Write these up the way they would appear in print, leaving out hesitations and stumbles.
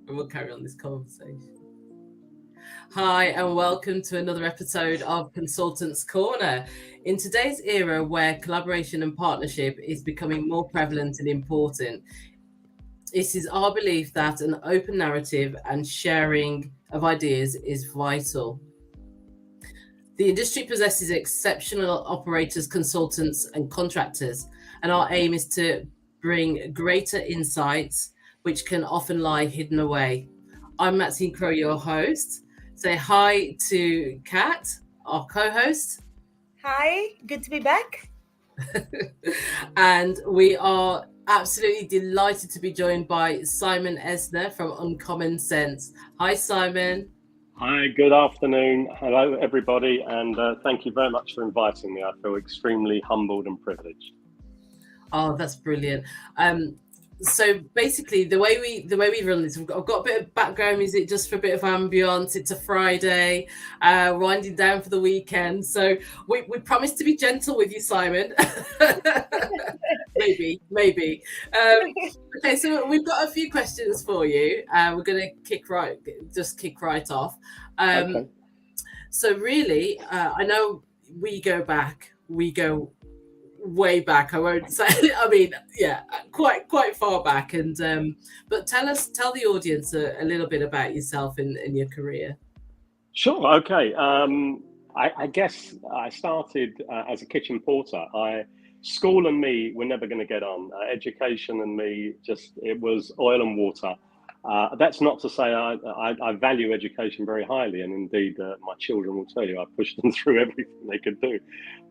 and we'll carry on this conversation. Hi, and welcome to another episode of Consultants Corner. In today's era where collaboration and partnership is becoming more prevalent and important, it is our belief that an open narrative and sharing of ideas is vital. The industry possesses exceptional operators, consultants, and contractors, and our aim is to bring greater insights which can often lie hidden away. I'm Maxine Crow, your host. Say hi to Kat, our co host. Hi, good to be back. And we are absolutely delighted to be joined by Simon Esner from Uncommon Sense. Hi, Simon. Hi, good afternoon. Hello, everybody, and thank you very much for inviting me. I feel extremely humbled and privileged. Oh, that's brilliant. So basically, the way we run this, I've got a bit of background music just for a bit of ambience. It's a Friday, winding down for the weekend. So we promise to be gentle with you, Simon. maybe. Okay, so we've got a few questions for you. We're going to kick right off. Okay. So really, I know we go way back. I won't say. I mean, yeah, quite far back. And but tell the audience a little bit about yourself and your career. Sure, okay. I guess I started as a kitchen porter. School and me were never going to get on. Education and me, it was oil and water. That's not to say I value education very highly, and indeed my children will tell you I pushed them through everything they could do,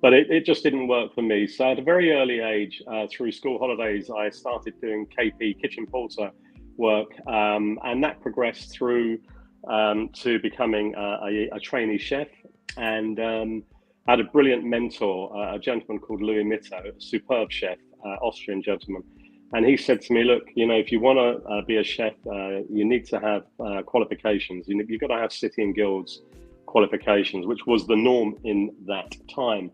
but it just didn't work for me. So at a very early age, through school holidays, I started doing KP kitchen porter work, and that progressed through to becoming a trainee chef, and I had a brilliant mentor, a gentleman called Louis Mitto, a superb chef, Austrian gentleman. And he said to me, look, if you want to be a chef, you need to have qualifications. You've got to have City and Guilds qualifications, which was the norm in that time.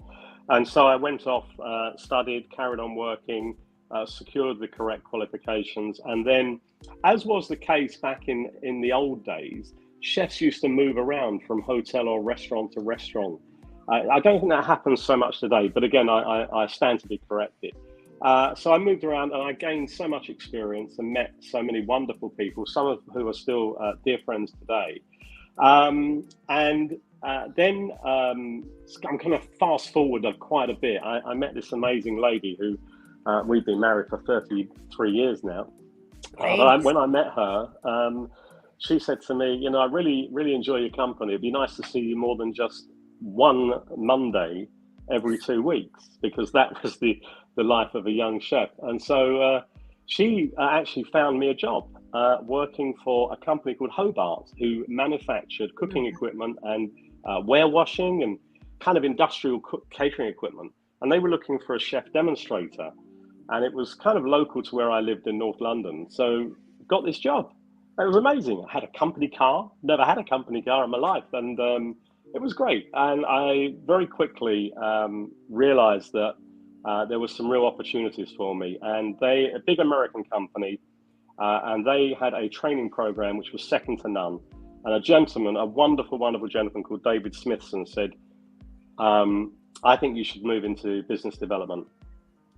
And so I went off, studied, carried on working, secured the correct qualifications. And then, as was the case back in the old days, chefs used to move around from hotel or restaurant to restaurant. I don't think that happens so much today, but again, I stand to be corrected. So I moved around and I gained so much experience and met so many wonderful people, some of who are still dear friends today. Then I'm kind of fast forward quite a bit. I met this amazing lady who we've been married for 33 years now. When I met her, she said to me, I really, really enjoy your company. It'd be nice to see you more than just one Monday every 2 weeks, because that was the life of a young chef. And so she actually found me a job working for a company called Hobart, who manufactured cooking equipment and warewashing and kind of industrial catering equipment. And they were looking for a chef demonstrator. And it was kind of local to where I lived in North London. So got this job. It was amazing. I had a company car, never had a company car in my life. And it was great. And I very quickly realized that there were some real opportunities for me. And a big American company, and they had a training program which was second to none. And a wonderful, wonderful gentleman called David Smithson said, I think you should move into business development.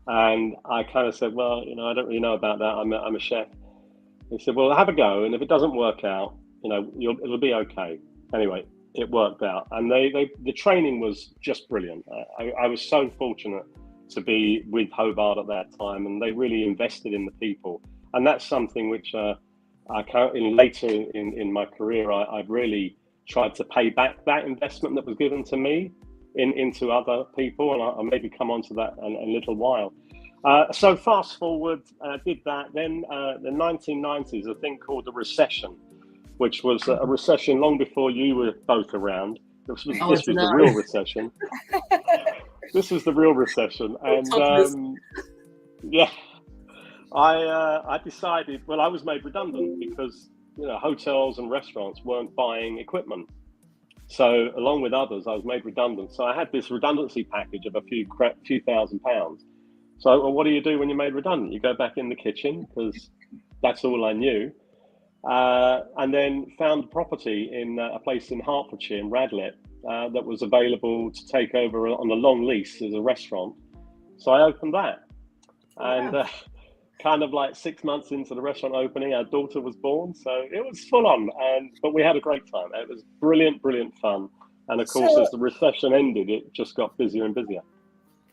And I kind of said, well, I don't really know about that. I'm a chef. He said, well, have a go. And if it doesn't work out, it'll be okay. Anyway, it worked out. And the training was just brilliant. I was so fortunate to be with Hobart at that time, and they really invested in the people. And that's something which later in my career, I've really tried to pay back that investment that was given to me into other people, and I'll maybe come on to that in a little while. So fast forward, did that. Then the 1990s, a thing called the recession, which was a recession long before you were both around. This was the real recession. This was the real recession, and I decided. Well, I was made redundant because hotels and restaurants weren't buying equipment. So along with others, I was made redundant. So I had this redundancy package of a few £1,000. So what do you do when you're made redundant? You go back in the kitchen, because that's all I knew. and then found property in a place in Hertfordshire, in Radlett, that was available to take over on a long lease as a restaurant. So I opened that. And kind of like 6 months into the restaurant opening, our daughter was born. So it was full on, but we had a great time. It was brilliant, brilliant fun. And of course, as the recession ended, it just got busier and busier.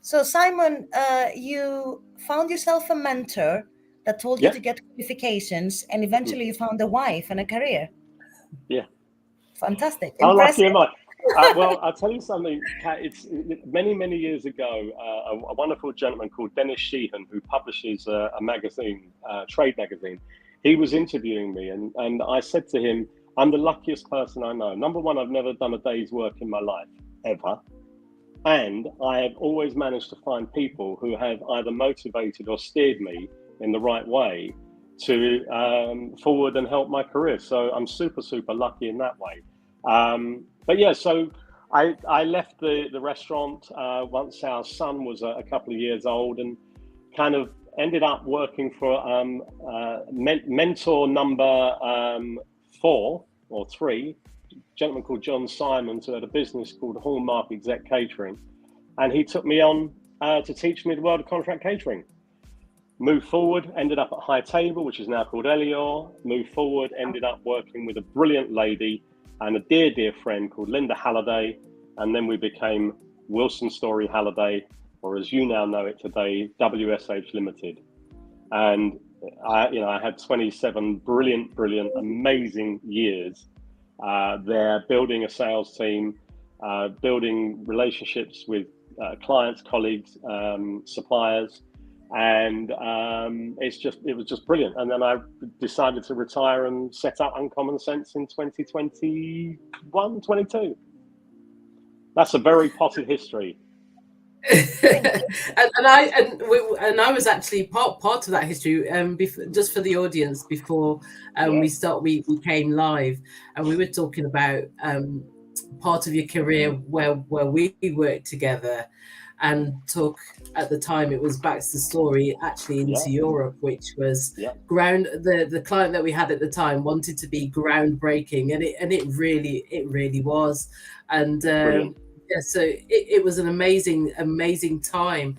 So Simon, you found yourself a mentor that told you to get qualifications, and eventually you found a wife and a career. Yeah. Fantastic. How lucky Impressive. am I? Well, I'll tell you something, Kat. It's many, many years ago, a wonderful gentleman called Dennis Sheehan, who publishes a magazine, trade magazine. He was interviewing me, and I said to him, I'm the luckiest person I know. Number one, I've never done a day's work in my life, ever. And I have always managed to find people who have either motivated or steered me in the right way to forward and help my career. So I'm super, super lucky in that way. But yeah, so I left the restaurant once our son was a couple of years old, and kind of ended up working for mentor number 4 or 3, a gentleman called John Simons, who had a business called Hallmark Exec Catering. And he took me on to teach me the world of contract catering. Moved forward, ended up at High Table, which is now called Elior. Moved forward, ended up working with a brilliant lady and a dear, dear friend called Linda Halliday. And then we became Wilson Story Halliday, or as you now know it today, WSH Limited. And I had 27 brilliant, amazing years there, building a sales team, building relationships with clients, colleagues, suppliers. And it was just brilliant. And then I decided to retire and set up Uncommon Sense in 2021, 22. That's a very potted history. and I was actually part of that history. Just for the audience, before we came live, and we were talking about part of your career where we worked together, and took, at the time, it was Baxter's Story, actually into Europe, which was the client that we had at the time wanted to be groundbreaking, and it really was. And so it was an amazing time,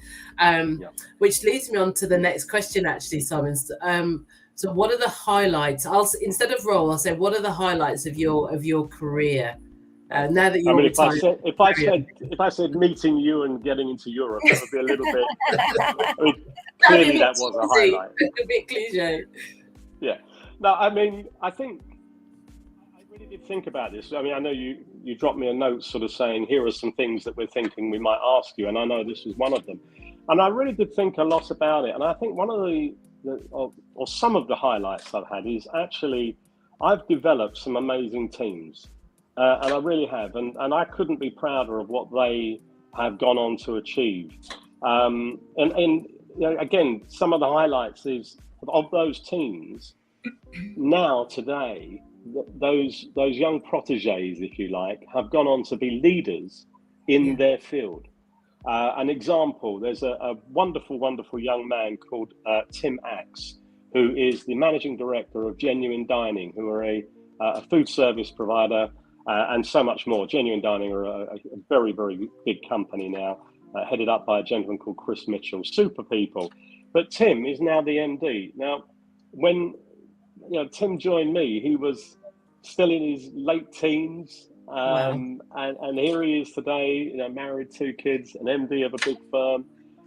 which leads me on to the next question, actually, Simon. So what are the highlights? Instead of role, I'll say, what are the highlights of your career? Now that you're retired. If I said meeting you and getting into Europe, that would be a little bit. Clearly, that was a highlight. A bit cliche. Yeah. No, I mean, I think I really did think about this. I mean, I know you dropped me a note, sort of saying, here are some things that we're thinking we might ask you, and I know this was one of them. And I really did think a lot about it. And I think one of or some of the highlights I've had is actually I've developed some amazing teams. And I really have, and I couldn't be prouder of what they have gone on to achieve. And again, some of the highlights is of those teams. Now today, those young proteges, if you like, have gone on to be leaders in their field. An example: there's a wonderful young man called Tim Axe, who is the managing director of Genuine Dining, who are a food service provider. And so much more. Genuine Dining are a very, very big company now, headed up by a gentleman called Chris Mitchell. Super people. But Tim is now the MD. Now, when Tim joined me, he was still in his late teens. And here he is today, married, 2 kids, an MD of a big firm.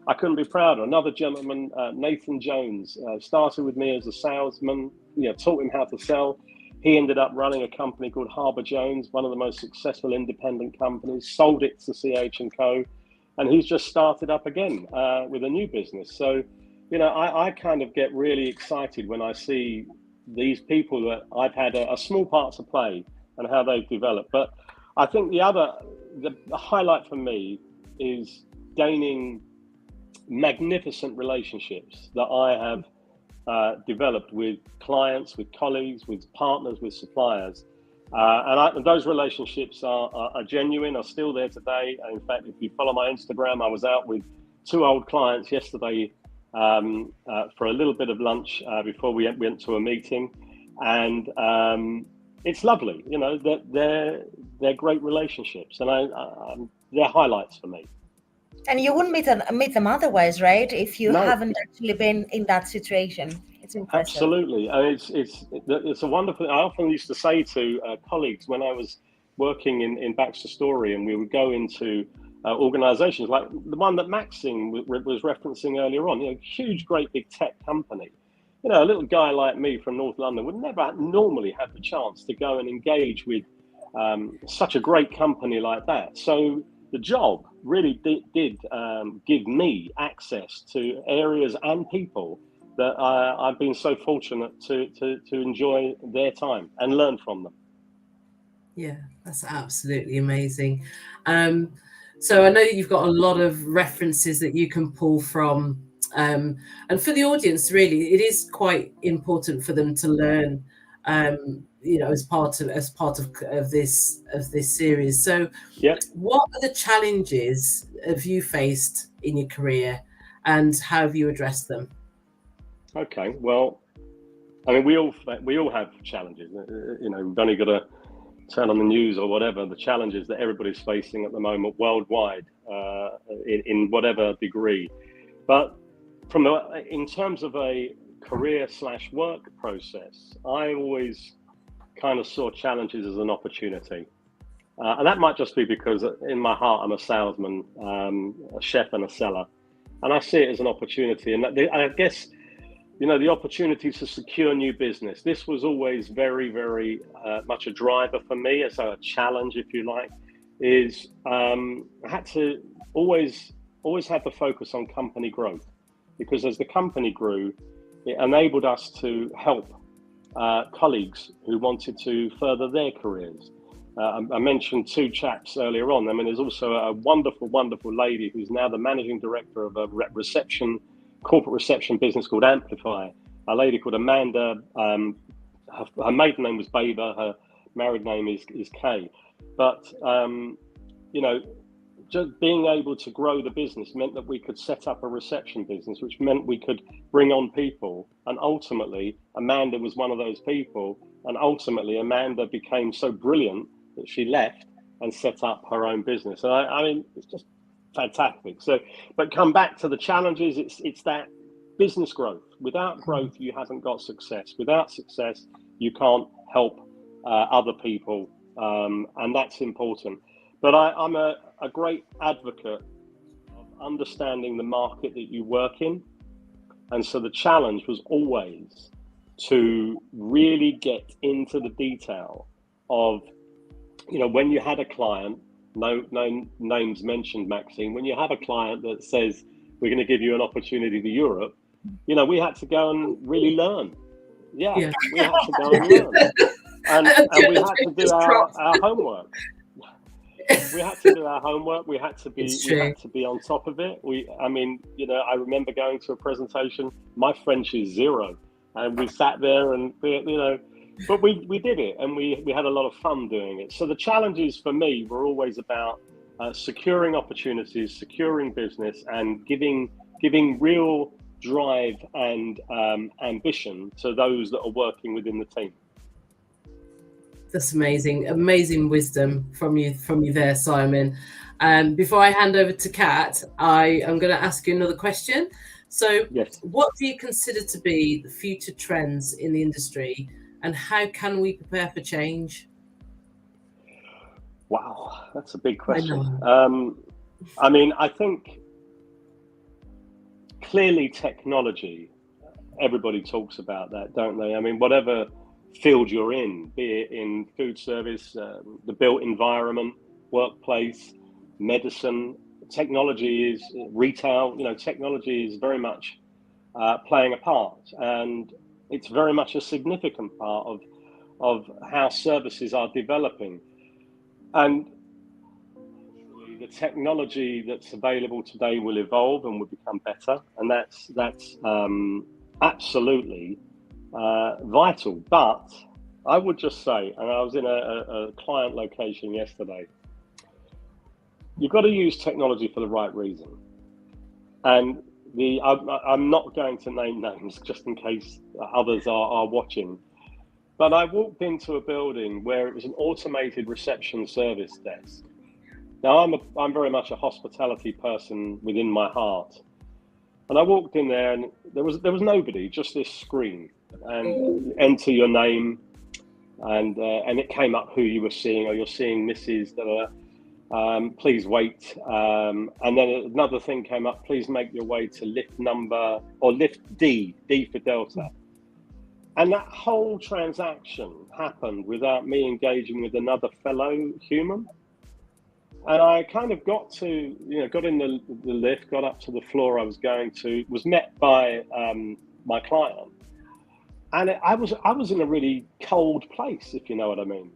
I couldn't be prouder. Another gentleman, Nathan Jones, started with me as a salesman, taught him how to sell. He ended up running a company called Harbour Jones, one of the most successful independent companies, sold it to CH&Co, and he's just started up again with a new business. So, I kind of get really excited when I see these people that I've had a small part to play and how they've developed. But I think the highlight for me is gaining magnificent relationships that I have developed with clients, with colleagues, with partners, with suppliers. And those relationships are genuine, are still there today. And in fact, if you follow my Instagram, I was out with 2 old clients yesterday for a little bit of lunch before we went to a meeting. and it's lovely. You know, they're great relationships, and they're highlights for me. And you wouldn't meet them otherwise, right? If you No. haven't actually been in that situation. It's impressive. Absolutely. It's a wonderful. I often used to say to colleagues when I was working in Baxter Story, and we would go into organizations like the one that Maxine was referencing earlier on, you know, huge, great big tech company. You know, a little guy like me from North London would never normally have the chance to go and engage with such a great company like that. So the job really did give me access to areas and people that I've been so fortunate to enjoy their time and learn from them. Yeah, that's absolutely amazing. So I know that you've got a lot of references that you can pull from, and for the audience, really, it is quite important for them to learn, you know, as part of this series. So, yeah, what are the challenges have you faced in your career, and how have you addressed them? Okay, well, I mean, we all have challenges. You know, we've only got to turn on the news or whatever, the challenges that everybody's facing at the moment worldwide, in whatever degree. But in terms of a career/work process, I always kind of saw challenges as an opportunity. And that might just be because in my heart, I'm a salesman, a chef and a seller. And I see it as an opportunity. And I guess, you know, the opportunity to secure new business. This was always very, very much a driver for me, as a challenge, if you like, is I had to always have the focus on company growth, because as the company grew, it enabled us to help colleagues who wanted to further their careers. I mentioned two chaps earlier on. I mean, there's also a wonderful, wonderful lady who's now the managing director of a corporate reception business called Amplify, a lady called Amanda. Her maiden name was Baber, her married name is Kay. But, you know, just being able to grow the business meant that we could set up a reception business, which meant we could bring on people. And ultimately, Amanda was one of those people. And ultimately, Amanda became so brilliant that she left and set up her own business. And I mean, it's just fantastic. So, but come back to the challenges, it's that business growth. Without growth, you haven't got success. Without success, you can't help other people. And that's important. But I'm a great advocate of understanding the market that you work in. And so the challenge was always to really get into the detail of, you know, when you had a client, no names mentioned, Maxine, when you have a client that says, we're going to give you an opportunity to Europe, you know, we had to go and really learn. Yeah. We had to go and learn. And we had to do our homework. We had to do our homework. We had to be on top of it. I mean, you know, I remember going to a presentation. My French is zero, and we sat there and, you know, but we did it, and we had a lot of fun doing it. So the challenges for me were always about securing opportunities, securing business, and giving real drive and ambition to those that are working within the team. That's amazing wisdom from you there, Simon. Before I hand over to Kat, I am going to ask you another question. So, yes. What do you consider to be the future trends in the industry, and how can we prepare for change? Wow, that's a big question. I mean, I think clearly technology, everybody talks about that, don't they? I mean, whatever field you're in, be it in food service, the built environment, workplace, medicine, technology is retail, you know, technology is very much playing a part, and it's very much a significant part of how services are developing. And the technology that's available today will evolve and will become better, and that's absolutely vital. But I would just say, and I was in a client location yesterday, you've got to use technology for the right reason. And I'm not going to name names just in case others are watching, But I walked into a building where it was an automated reception service desk. Now, I'm very much a hospitality person within my heart. And I walked in there and there was nobody, just this screen, and enter your name, and it came up who you were seeing. Or you're seeing Mrs. Please wait. And then another thing came up, please make your way to lift number, or lift D for Delta. And that whole transaction happened without me engaging with another fellow human. And I kind of got in the lift, got up to the floor I was going to, was met by my client. And I was in a really cold place, if you know what I mean.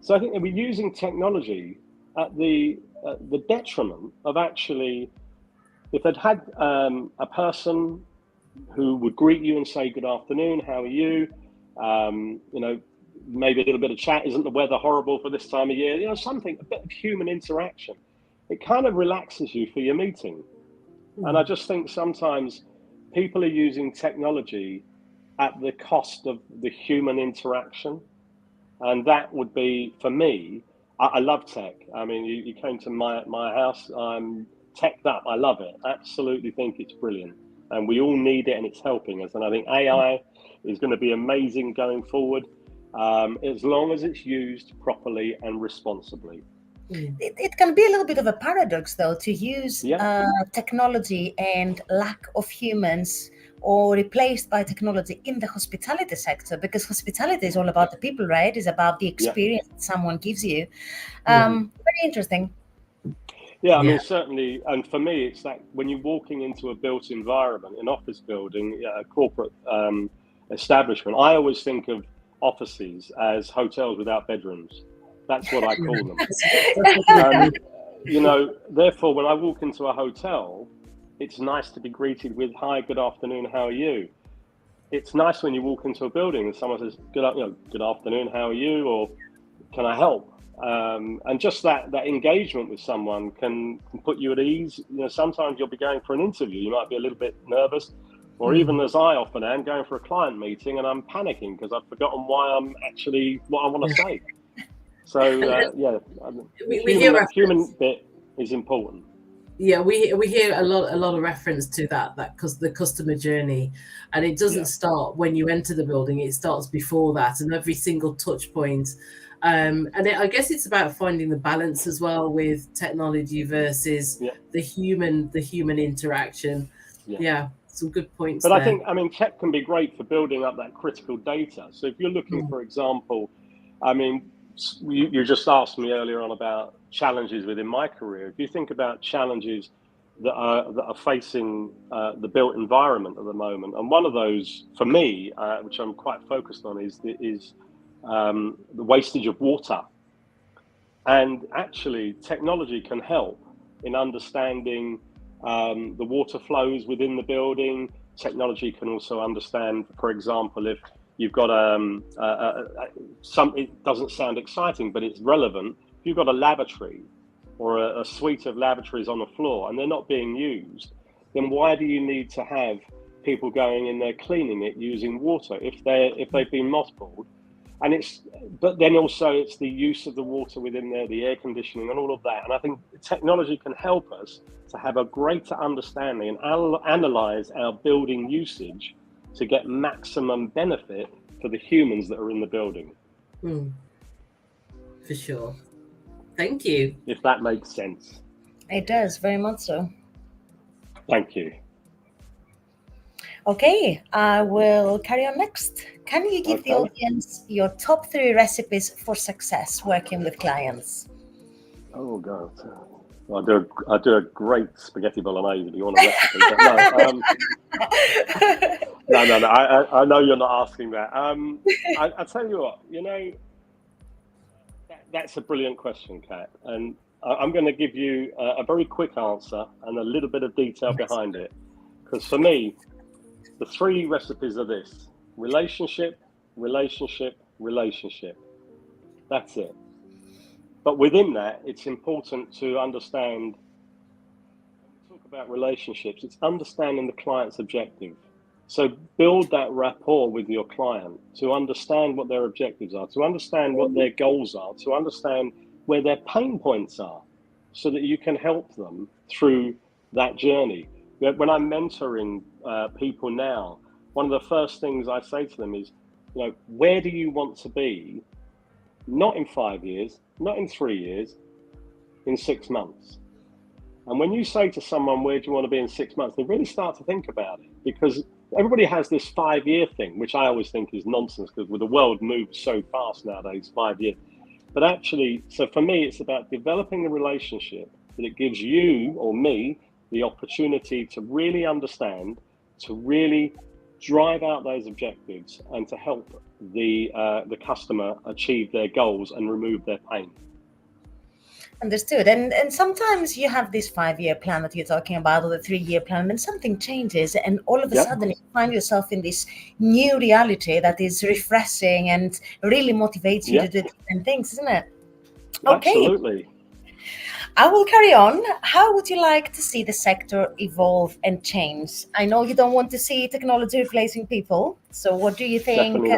So I think that we're using technology at the detriment of actually, if they'd had a person who would greet you and say, good afternoon, how are you? Maybe a little bit of chat. Isn't the weather horrible for this time of year? Something, a bit of human interaction. It kind of relaxes you for your meeting. And I just think sometimes people are using technology at the cost of the human interaction. And that would be, for me, I love tech. I mean, you came to my house, I'm teched up. I love it. Absolutely think it's brilliant. And we all need it, and it's helping us. And I think AI is going to be amazing going forward, as long as it's used properly and responsibly. It can be a little bit of a paradox, though, to use technology and lack of humans or replaced by technology in the hospitality sector, because hospitality is all about the people, right? It's about the experience that someone gives you. Very interesting. Yeah, I mean, certainly. And for me, it's that when you're walking into a built environment, an office building, a corporate establishment, I always think of offices as hotels without bedrooms. That's what I call them. Therefore, when I walk into a hotel, it's nice to be greeted with, hi, good afternoon, how are you? It's nice when you walk into a building and someone says, good afternoon, how are you? Or can I help? And just that engagement with someone can put you at ease. Sometimes you'll be going for an interview, you might be a little bit nervous, or even as I often am, going for a client meeting and I'm panicking because I've forgotten what I want to say. So the human bit is important. Yeah, we hear a lot of reference to that because the customer journey, and it doesn't start when you enter the building. It starts before that, and every single touch point. I guess it's about finding the balance as well with technology versus the human interaction. Yeah, some good points. But there. I think tech can be great for building up that critical data. So if you're looking, for example, you just asked me earlier on about challenges within my career. If you think about challenges that are facing the built environment at the moment, and one of those for me, which I'm quite focused on, is the wastage of water. And actually, technology can help in understanding the water flows within the building. Technology can also understand, for example, if you've got it doesn't sound exciting, but it's relevant. If you've got a lavatory or a suite of lavatories on the floor and they're not being used, then why do you need to have people going in there cleaning it using water if they've been mothballed? But then also it's the use of the water within there, the air conditioning and all of that. And I think technology can help us to have a greater understanding and analyze our building usage to get maximum benefit for the humans that are in the building. For sure. Thank you. If that makes sense. It does, very much so. Thank you. Okay, I will carry on next. Can you give the audience your top 3 recipes for success working with clients? Oh, God. I do a great spaghetti bolognese if you want a recipe. But no. I know you're not asking that. I tell you what, that's a brilliant question, Kat. And I'm going to give you a very quick answer and a little bit of detail behind it. Because for me, the 3 recipes are this: relationship, relationship, relationship. That's it. But within that, it's important to understand, when we talk about relationships, it's understanding the client's objective. So build that rapport with your client to understand what their objectives are, to understand what their goals are, to understand where their pain points are, so that you can help them through that journey. When I'm mentoring people now, one of the first things I say to them is, where do you want to be? Not in 5 years, not in 3 years, in 6 months. And when you say to someone, where do you want to be in 6 months? They really start to think about it, because everybody has this 5-year thing, which I always think is nonsense, because the world moves so fast nowadays, 5 years. But actually, so for me, it's about developing a relationship that it gives you or me the opportunity to really understand, to really drive out those objectives, and to help the customer achieve their goals and remove their pain. Understood. And sometimes you have this 5-year plan that you're talking about, or the 3-year plan, and something changes, and all of a sudden you find yourself in this new reality that is refreshing and really motivates you to do different things, isn't it? Okay. Absolutely. I will carry on. How would you like to see the sector evolve and change? I know you don't want to see technology replacing people. So what do you think is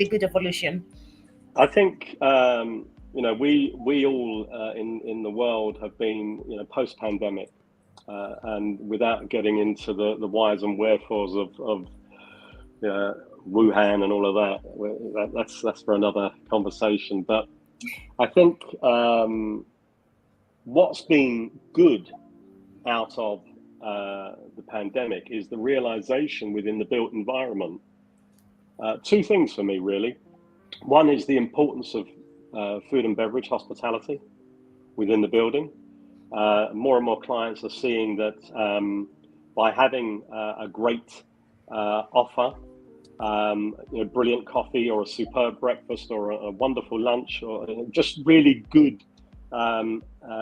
a good evolution? I think we all in the world have been post-pandemic, and without getting into the whys and wherefores of Wuhan and all of that, that's for another conversation. But I think what's been good out of the pandemic is the realization within the built environment. Two things for me, really. One is the importance of food and beverage hospitality within the building. More and more clients are seeing that by having a great offer, brilliant coffee or a superb breakfast or a wonderful lunch, or just really good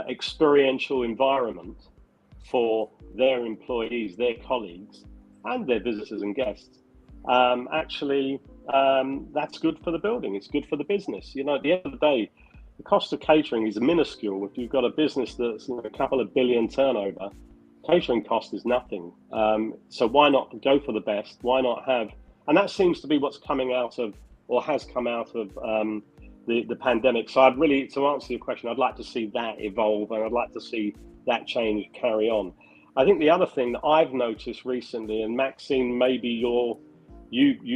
experiential environment for their employees, their colleagues, and their visitors and guests, that's good for the building. It's good for the business. At the end of the day, the cost of catering is minuscule. If you've got a business that's a couple of billion turnover, catering cost is nothing. So why not go for the best? Why not have? And that seems to be what's coming out of, or has come out of, the pandemic. So I'd really, to answer your question, I'd like to see that evolve, and I'd like to see that change carry on. I think the other thing that I've noticed recently, and Maxine, maybe you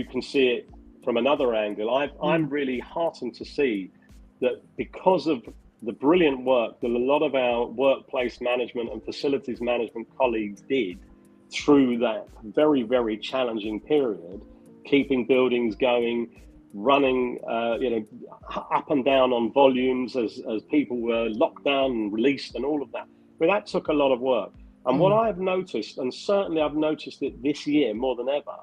can see it from another angle. I'm really heartened to see that because of the brilliant work that a lot of our workplace management and facilities management colleagues did through that very, very challenging period, keeping buildings going, running up and down on volumes as people were locked down and released and all of that. But that took a lot of work. And what I've noticed, and certainly I've noticed it this year more than ever,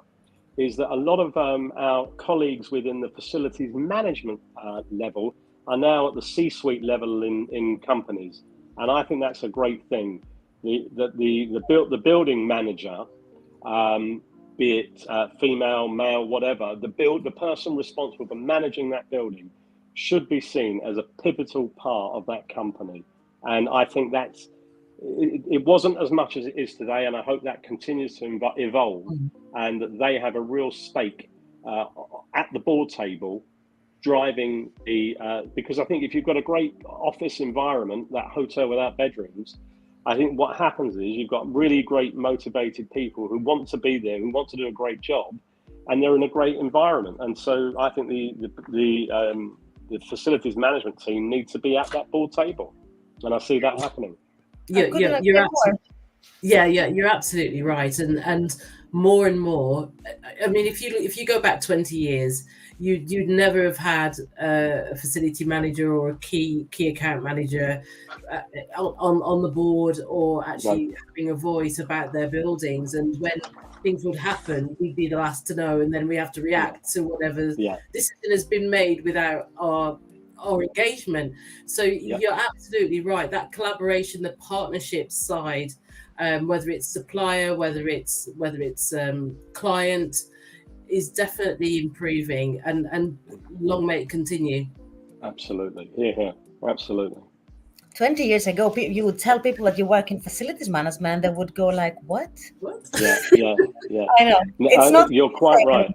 is that a lot of our colleagues within the facilities management level are now at the C-suite level in companies. And I think that's a great thing. The building manager, be it female, male, whatever, the person responsible for managing that building should be seen as a pivotal part of that company. And I think it wasn't as much as it is today, and I hope that continues to evolve, and that they have a real stake at the board table, driving because I think if you've got a great office environment, that hotel without bedrooms, I think what happens is you've got really great motivated people who want to be there, who want to do a great job, and they're in a great environment. And so I think the facilities management team need to be at that board table, and I see that happening. You're absolutely right, and more and more. I mean, if you go back 20 years, you'd never have had a facility manager or a key account manager on the board, or actually having a voice about their buildings. And when things would happen, we'd be the last to know, and then we have to react to whatever decision has been made without our engagement. So you're absolutely right. That collaboration, the partnership side, whether it's supplier, whether it's client, is definitely improving, and long may it continue. Absolutely. Yeah, absolutely. 20 years ago, you would tell people that you work in facilities management, they would go like, what? Yeah. I know. It's not. You're quite right.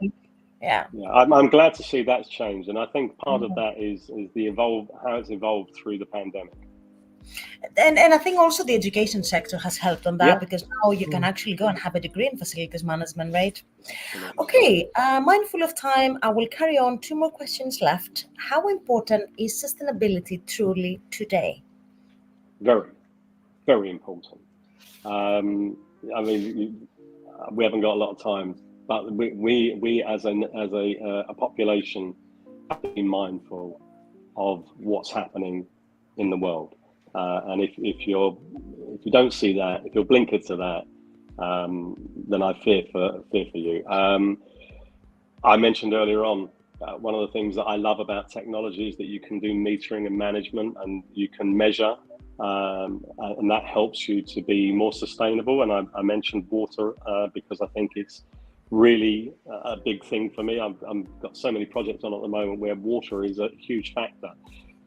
Yeah. I'm glad to see that's changed, and I think part of that is how it's evolved through the pandemic. And I think also the education sector has helped on that, because now you can actually go and have a degree in facilities management, right? Okay, mindful of time, I will carry on. 2 more questions left. How important is sustainability truly today? Very, very important. I mean, we haven't got a lot of time, but we as a population have to be mindful of what's happening in the world. And if you don't see that, if you're blinkered to that, then I fear for you. I mentioned earlier on, one of the things that I love about technology is that you can do metering and management, and you can measure, and that helps you to be more sustainable. And I mentioned water because I think it's really a big thing for me. I've got so many projects on at the moment where water is a huge factor,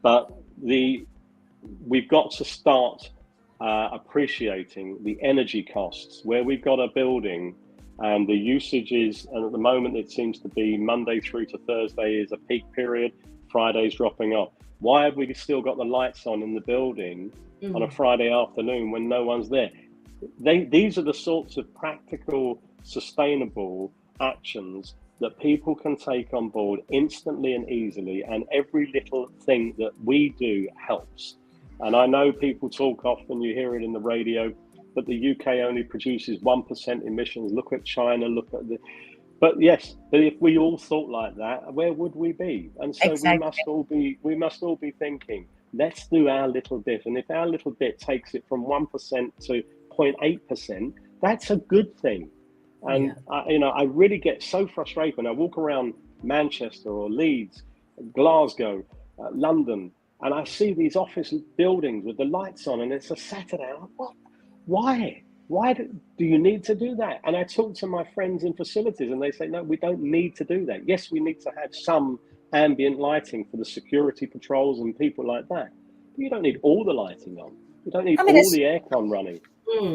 but we've got to start appreciating the energy costs where we've got a building and the usage is, and at the moment it seems to be Monday through to Thursday is a peak period, Friday's dropping off. Why have we still got the lights on in the building on a Friday afternoon when no one's there? These are the sorts of practical, sustainable actions that people can take on board instantly and easily, and every little thing that we do helps. And I know people talk often, you hear it in the radio, but the UK only produces 1% emissions. Look at China, but if we all thought like that, where would we be? And so exactly. we must all be thinking, let's do our little bit. And if our little bit takes it from 1% to 0.8%, that's a good thing. And I really get so frustrated when I walk around Manchester or Leeds, Glasgow, London, and I see these office buildings with the lights on, and it's a Saturday. I'm like, what? Why? Why do you need to do that? And I talk to my friends in facilities, and they say, no, we don't need to do that. Yes, we need to have some ambient lighting for the security patrols and people like that. But you don't need all the lighting on. You don't need all the aircon running.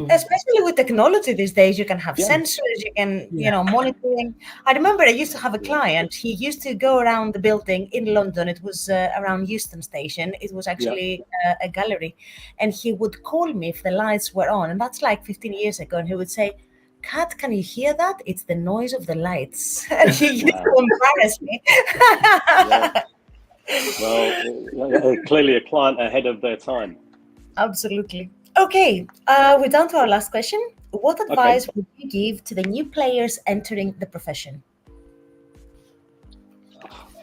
Especially with technology these days, you can have sensors, you can, monitoring. I remember I used to have a client, he used to go around the building in London. It was around Euston Station. It was actually a gallery. And he would call me if the lights were on. And that's like 15 years ago. And he would say, Kat, can you hear that? It's the noise of the lights. And he used to embarrass me. Well, clearly a client ahead of their time. Absolutely. Okay, we're down to our last question. What advice would you give to the new players entering the profession?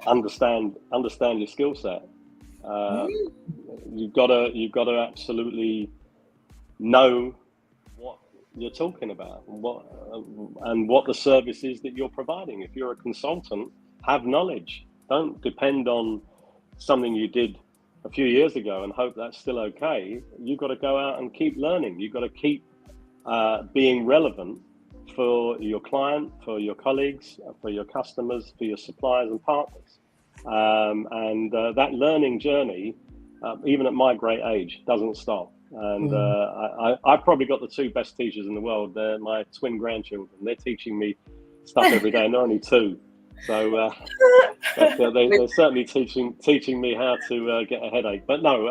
Understand your skill set. You've got to absolutely know what you're talking about and what the service is that you're providing. If you're a consultant, have knowledge. Don't depend on something you did a few years ago and hope that's still okay. You've got to go out and keep learning. You've got to keep being relevant for your client, for your colleagues, for your customers, for your suppliers and partners. And that learning journey, even at my great age, doesn't stop. And I've probably got the 2 best teachers in the world. They're my twin grandchildren. They're teaching me stuff every day, and they're only 2. So they're certainly teaching me how to get a headache. But no,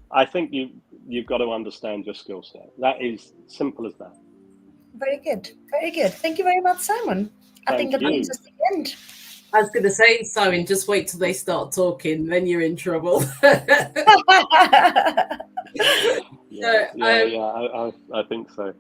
I think you've got to understand your skill set. That is simple as that. Very good. Very good. Thank you very much, Simon. I think that brings us to the end. I was going to say, Simon, just wait till they start talking, then you're in trouble. I think so.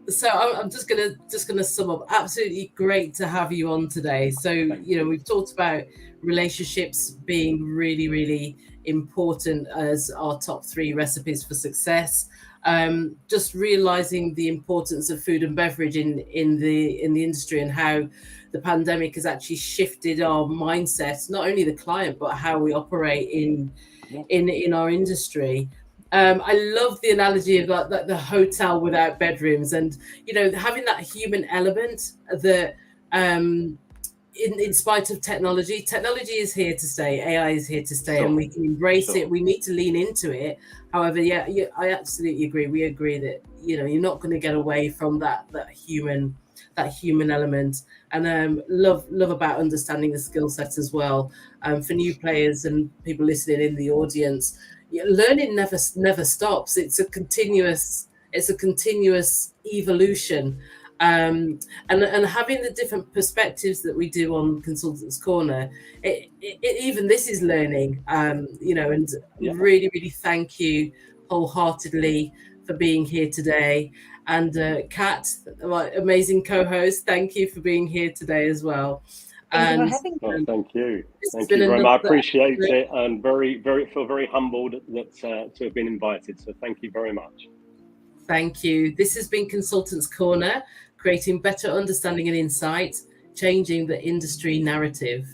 So I'm just gonna sum up. Absolutely great to have you on today. So we've talked about relationships being really, really important as our top 3 recipes for success. Just realizing the importance of food and beverage in the industry, and how the pandemic has actually shifted our mindset, not only the client but how we operate in our industry. I love the analogy of the hotel without bedrooms, and having that human element that in spite of technology is here to stay. AI is here to stay, Sure. and we can embrace Sure. it. We need to lean into it. However, yeah, I absolutely agree. We agree that, you know, you're not going to get away from that human element. And love about understanding the skill set as well. For new players and people listening in the audience, learning never stops. It's a continuous evolution. And having the different perspectives that we do on Consultants Corner, even this is learning, you know, and really thank you wholeheartedly for being here today. And Kat, my amazing co-host, thank you for being here today as well. Thank you for having me. Thank you. Thank you very much. I appreciate it, and feel very humbled that to have been invited. So thank you very much. Thank you. This has been Consultants Corner, creating better understanding and insight, changing the industry narrative.